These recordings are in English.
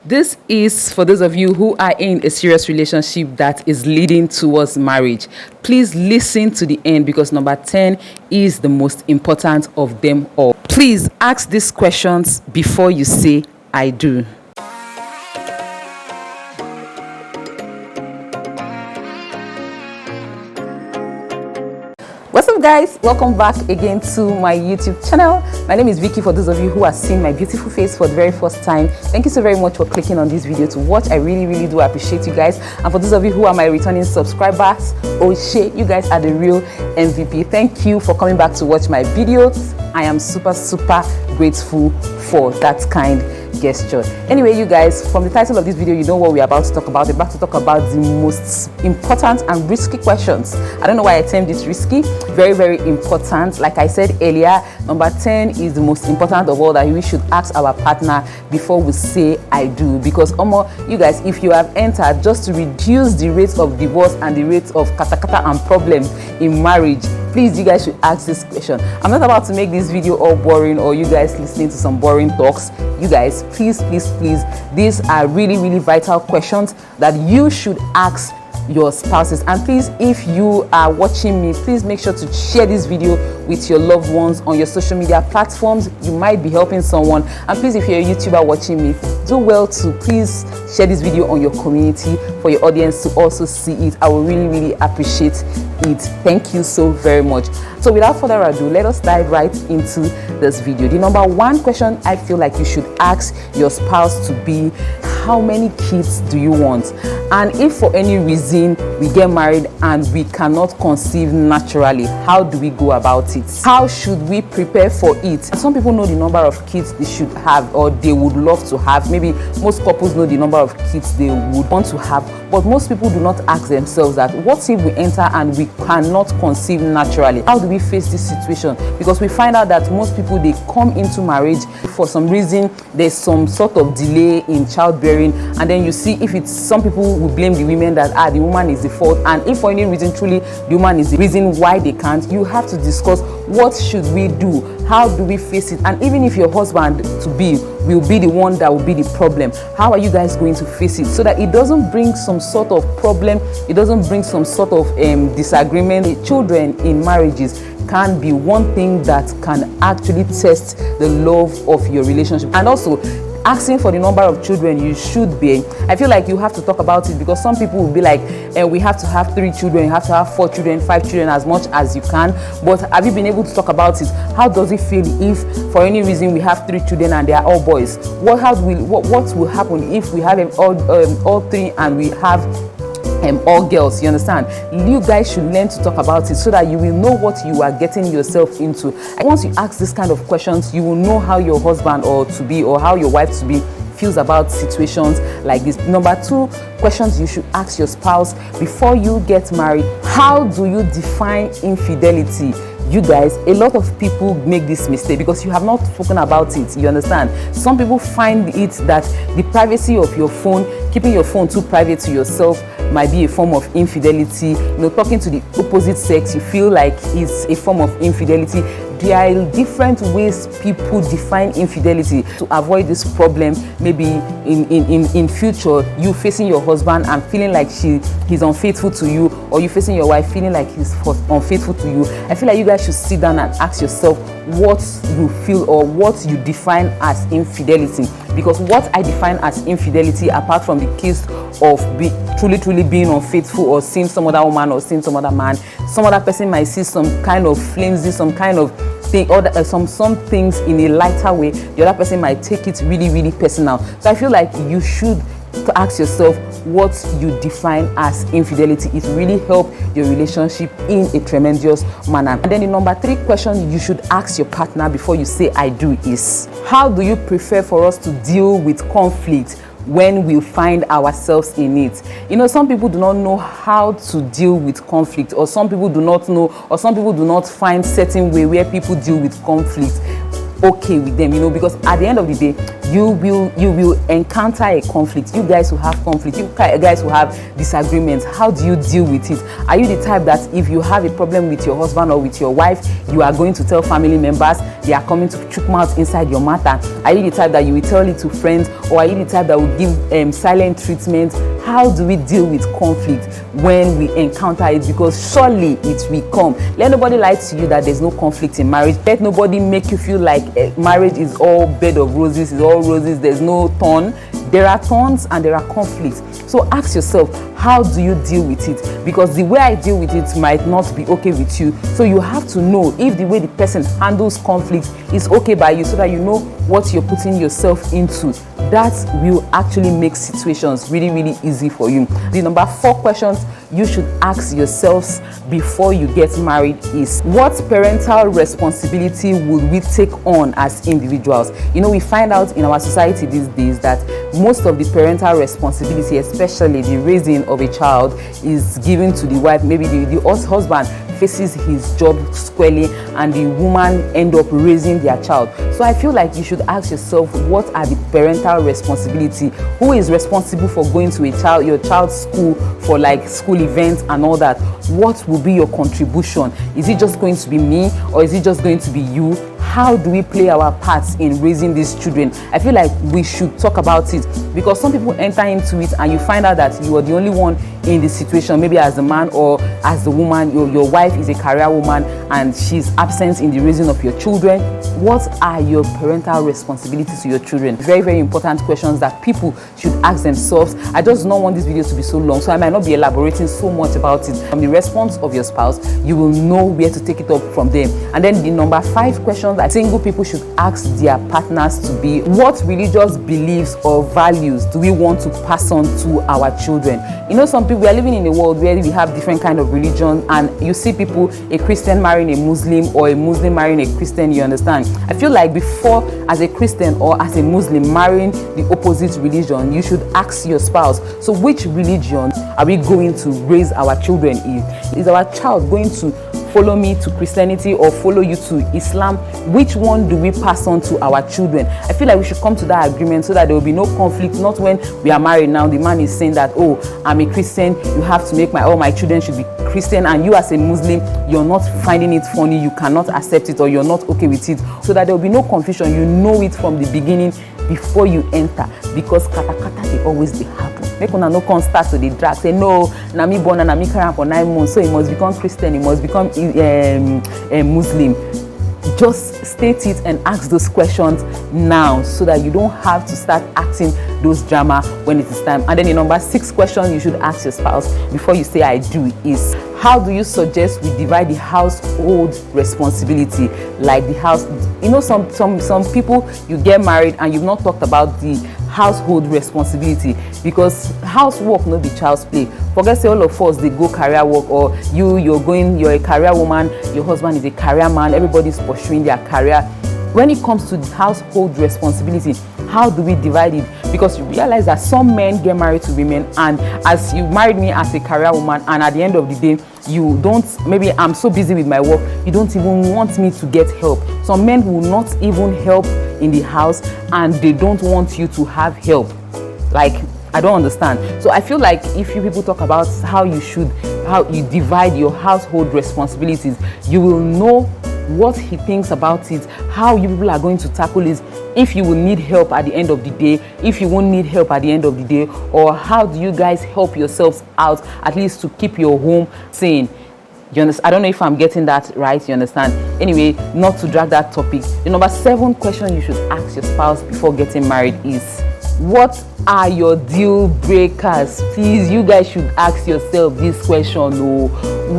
This is for those of you who are in a serious relationship that is leading towards marriage. Please listen to the end because number 10 is the most important of them all. Please ask these questions before you say, I do. What's up, guys? Welcome back again to my YouTube channel. My name is Vicky. For those of you who are seeing my beautiful face for the very first time, thank you so very much for clicking on this video to watch. I really do appreciate you guys. And for those of you who are my returning subscribers, oh shit, you guys are the real MVP. Thank you for coming back to watch my videos. I am super grateful for that kind gesture. Anyway, you guys, from the title of this video, you know what we're about to talk about. We're about to talk about the most important and risky questions. I don't know why I termed this risky. Very important. Like I said earlier, number 10 is the most important of all that we should ask our partner before we say I do. Because you guys, if you have entered just to reduce the rate of divorce and the rate of katakata and problems in marriage, please, you guys should ask this question. I'm not about to make this video all boring or you guys listening to some boring talks. You guys, please, these are really vital questions that you should ask your spouses. And please, if you are watching me, please make sure to share this video with your loved ones on your social media platforms. You might be helping someone. And please, if you're a YouTuber watching me, do well to please share this video on your community for your audience to also see it. I will really appreciate it. Thank you so very much. So without further ado, let us dive right into this video. The number one question I feel like you should ask your spouse to be, how many kids do you want? And if for any reason we get married and we cannot conceive naturally, how do we go about it? How should we prepare for it? Some people know the number of kids they should have or they would love to have. Maybe most couples know the number of kids they would want to have, but most people do not ask themselves that, what if we enter and we cannot conceive naturally? How do we face this situation? Because we find out that most people, they come into marriage for some reason, there's some sort of delay in childbearing, and then you see if it's, some people will blame the women that the woman is the fault, and if for any reason truly the woman is the reason why they can't, you have to discuss what should we do, how do we face it. And even if your husband to be will be the one that will be the problem, how are you guys going to face it so that it doesn't bring some sort of problem, it doesn't bring some sort of disagreement? Children in marriages can be one thing that can actually test the love of your relationship. And also asking for the number of children you should be, I feel like you have to talk about it, because some people will be like, we have to have 3 children, you have to have 4 children, 5 children, as much as you can. But have you been able to talk about it? How does it feel if for any reason we have 3 children and they are all boys? What will happen if we have all 3 and we have all girls? You understand? You guys should learn to talk about it so that you will know what you are getting yourself into. And once you ask this kind of questions, you will know how your husband or to be or how your wife to be feels about situations like this. Number 2 questions you should ask your spouse before you get married: how do you define infidelity? You guys, a lot of people make this mistake because you have not spoken about it. You understand? Some people find it that the privacy of your phone, keeping your phone too private to yourself, might be a form of infidelity. Talking to the opposite sex, you feel like it's a form of infidelity. There are different ways people define infidelity. To avoid this problem, maybe in future, you facing your husband and feeling like he's unfaithful to you, or you facing your wife feeling like he's unfaithful to you, I feel like you guys should sit down and ask yourself what you feel or what you define as infidelity. Because what I define as infidelity, apart from the case of truly being unfaithful or seeing some other woman or seeing some other man, some other person might see some kind of flimsy, some kind of thing, or some things in a lighter way. The other person might take it really personal. So I feel like you should ask yourself what you define as infidelity. It really helps your relationship in a tremendous manner. And then the number 3 question you should ask your partner before you say I do is, how do you prefer for us to deal with conflict when we find ourselves in it? Some people do not know how to deal with conflict, or some people do not know, or some people do not find certain way where people deal with conflict okay with them, because at the end of the day, you will encounter a conflict. You guys will have conflict. You guys will have disagreements. How do you deal with it? Are you the type that if you have a problem with your husband or with your wife, you are going to tell family members, they are coming to chook mouth inside your matter? Are you the type that you will tell it to friends, or are you the type that will give silent treatment? How do we deal with conflict when we encounter it? Because surely it will come. Let nobody lie to you that there's no conflict in marriage. Let nobody make you feel like marriage is all bed of roses, is all roses, there's no thorn. There are thorns and there are conflicts. So ask yourself, how do you deal with it? Because the way I deal with it might not be okay with you. So you have to know if the way the person handles conflict is okay by you, so that you know what you're putting yourself into. That will actually make situations really, really easy for you. The number 4 questions you should ask yourselves before you get married is, what parental responsibility would we take on as individuals? You know, we find out in our society these days that most of the parental responsibility, especially the raising of a child, is given to the wife. Maybe the husband faces his job squarely and the woman end up raising their child. So I feel like you should ask yourself, what are the parental responsibility? Who is responsible for going to your child's school, for like school events and all that? What will be your contribution? Is it just going to be me, or is it just going to be you? How do we play our parts in raising these children? I feel like we should talk about it, because some people enter into it and you find out that you are the only one in the situation, maybe as the man or as the woman. Your wife is a career woman and she's absent in the raising of your children. What are your parental responsibilities to your children? Very, very important questions that people should ask themselves. I just don't want this video to be so long, so I might not be elaborating so much about it. From the response of your spouse, you will know where to take it up from them. And then the number 5 questions that single people should ask their partners to be, what religious beliefs or values do we want to pass on to our children? You know, some people, we are living in a world where we have different kind of religion, and you see people, a Christian marrying a Muslim or a Muslim marrying a Christian, you understand? I feel like before, as a Christian or as a Muslim marrying the opposite religion, you should ask your spouse, so which religion are we going to raise our children in? Is our child going to follow me to Christianity or follow you to Islam? Which one do we pass on to our children? I feel like we should come to that agreement so that there will be no conflict. Not when we are married now, the man is saying that, oh, I'm a Christian, you have to make all my children should be Christian, and you as a Muslim, you're not finding it funny, you cannot accept it, or you're not okay with it. So that there will be no confusion. You know it from the beginning before you enter, because kata they always dey happen. Make una no come start to the drag, say no, na me born and na me carry am for 9 months, so he must become Christian, he must become a Muslim. Just state it and ask those questions now, so that you don't have to start acting those drama when it is time. And then the number 6 question you should ask your spouse before you say I do is, how do you suggest we divide the household responsibility? Like the house, you know, some people, you get married and you've not talked about the household responsibility, because housework no be child's play. Forget say all of us they go career work, or you're a career woman, your husband is a career man, everybody's pursuing their career. When it comes to the household responsibility, how do we divide it? Because you realize that some men get married to women, and as you married me as a career woman, and at the end of the day, you don't, maybe I'm so busy with my work, you don't even want me to get help. Some men will not even help in the house, and they don't want you to have help. Like, I don't understand. So I feel like if you people talk about how you divide your household responsibilities, you will know what he thinks about it, how you people are going to tackle it, if you will need help at the end of the day, if you won't need help at the end of the day, or how do you guys help yourselves out, at least to keep your home sane. You understand? I don't know if I'm getting that right, you understand? Anyway, not to drag that topic, the number 7 question you should ask your spouse before getting married is, what are your deal breakers? Please, you guys should ask yourself this question. Oh,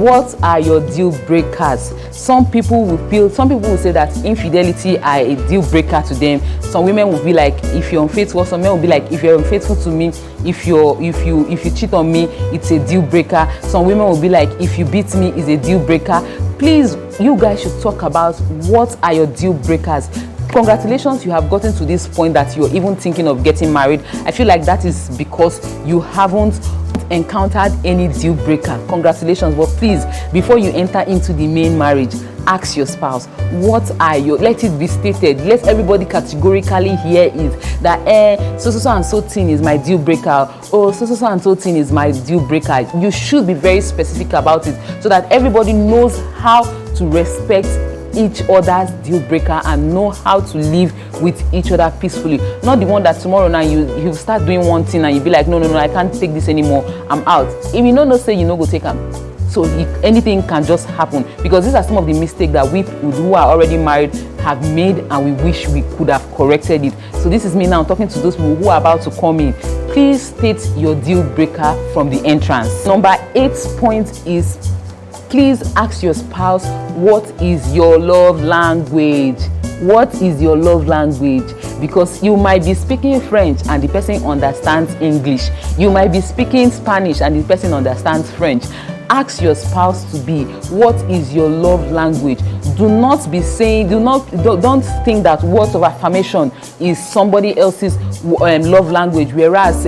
what are your deal breakers? Some people will say that infidelity are a deal breaker to them. Some women will be like, if you're unfaithful. Some men will be like, if you're unfaithful to me, if you cheat on me, it's a deal breaker. Some women will be like, if you beat me, it's a deal breaker. Please, you guys should talk about what are your deal breakers. Congratulations, you have gotten to this point that you're even thinking of getting married. I feel like that is because you haven't encountered any deal breaker. Congratulations. But please, before you enter into the main marriage, ask your spouse, what are your, let it be stated, let everybody categorically hear it, that so and so thing is my deal breaker, or so and so thing is my deal breaker. You should be very specific about it so that everybody knows how to respect each other's deal breaker and know how to live with each other peacefully. Not the one that tomorrow now you start doing one thing and you be like, no, I can't take this anymore, I'm out. If you know, say you know, go take them. So anything can just happen, because these are some of the mistakes that we who are already married have made, and we wish we could have corrected it. So this is me now talking to those people who are about to come in. Please state your deal breaker from the entrance. Number 8 point is, please ask your spouse, what is your love language? What is your love language? Because you might be speaking French and the person understands English. You might be speaking Spanish and the person understands French. Ask your spouse to be, what is your love language? Do not be saying, don't think that words of affirmation is somebody else's love language, whereas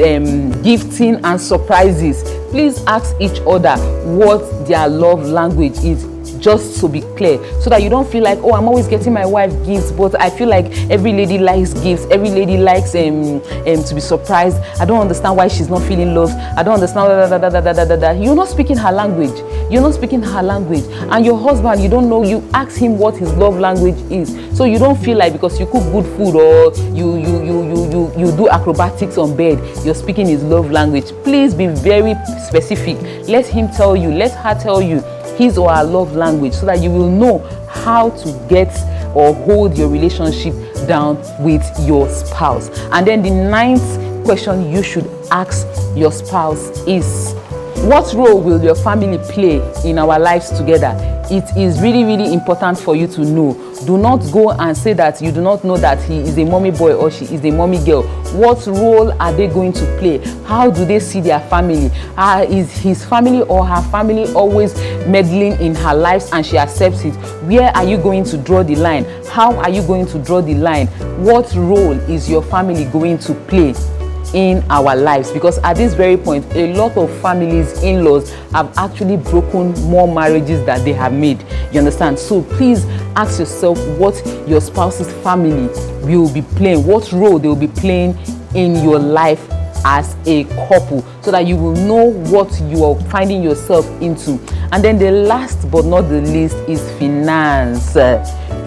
gifting and surprises. Please ask each other what their love language is, just to be clear, so that you don't feel like, oh, I'm always getting my wife gifts, but I feel like every lady likes gifts, every lady likes to be surprised. I don't understand why she's not feeling loved. I don't understand. You're not speaking her language. You're not speaking her language. And your husband, you don't know, you ask him what his love language is, so you don't feel like because you cook good food or you do acrobatics on bed, you're speaking his love language. Please be very specific. Let him tell you, let her tell you his or her love language, so that you will know how to get or hold your relationship down with your spouse. And then the 9th question you should ask your spouse is, what role will your family play in our lives together? It is really, really important for you to know. Do not go and say that you do not know that he is a mommy boy or she is a mommy girl. What role are they going to play? How do they see their family? Is his family or her family always meddling in her lives and she accepts it? Where are you going to draw the line? How are you going to draw the line? What role is your family going to play in our lives? Because at this very point, a lot of families, in-laws, have actually broken more marriages than they have made. You understand? So please ask yourself what your spouse's family will be playing, what role they will be playing in your life as a couple, so that you will know what you are finding yourself into. And then the last but not the least is finance.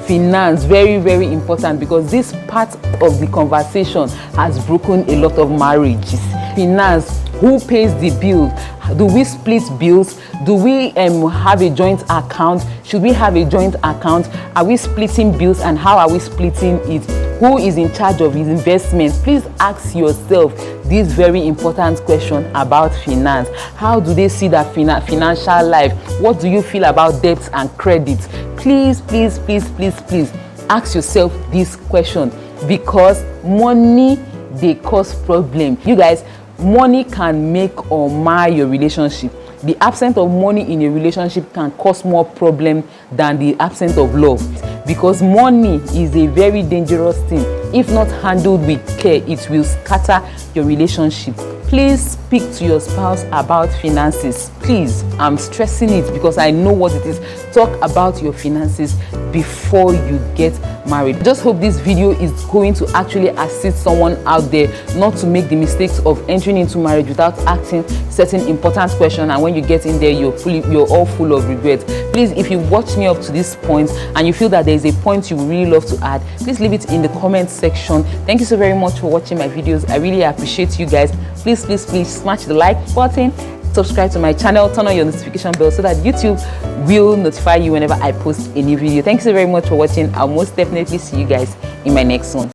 Finance, very, very important, because this part of the conversation has broken a lot of marriages. Finance, who pays the bills? Do we split bills? Do we have a joint account? Should we have a joint account? Are we splitting bills, and how are we splitting it? Who is in charge of his investments? Please ask yourself this very important question about finance. How do they see that financial life? What do you feel about debts and credit? Please, please, please, please, please ask yourself this question, because money, they cause problem. You guys, money can make or mar your relationship. The absence of money in a relationship can cause more problem than the absence of love, because money is a very dangerous thing. If not handled with care, it will scatter your relationship. Please speak to your spouse about finances. Please, I'm stressing it because I know what it is. Talk about your finances before you get married. Just hope this video is going to actually assist someone out there not to make the mistakes of entering into marriage without asking certain important questions, and when you get in there, you're all full of regret. Please, if you watch me up to this point and you feel that there is a point you would really love to add, please leave it in the comment section. Thank you so very much for watching my videos. I really appreciate you guys. Please, please, please smash the like button, subscribe to my channel, turn on your notification bell so that YouTube will notify you whenever I post a new video. Thanks so very much for watching. I'll most definitely see you guys in my next one.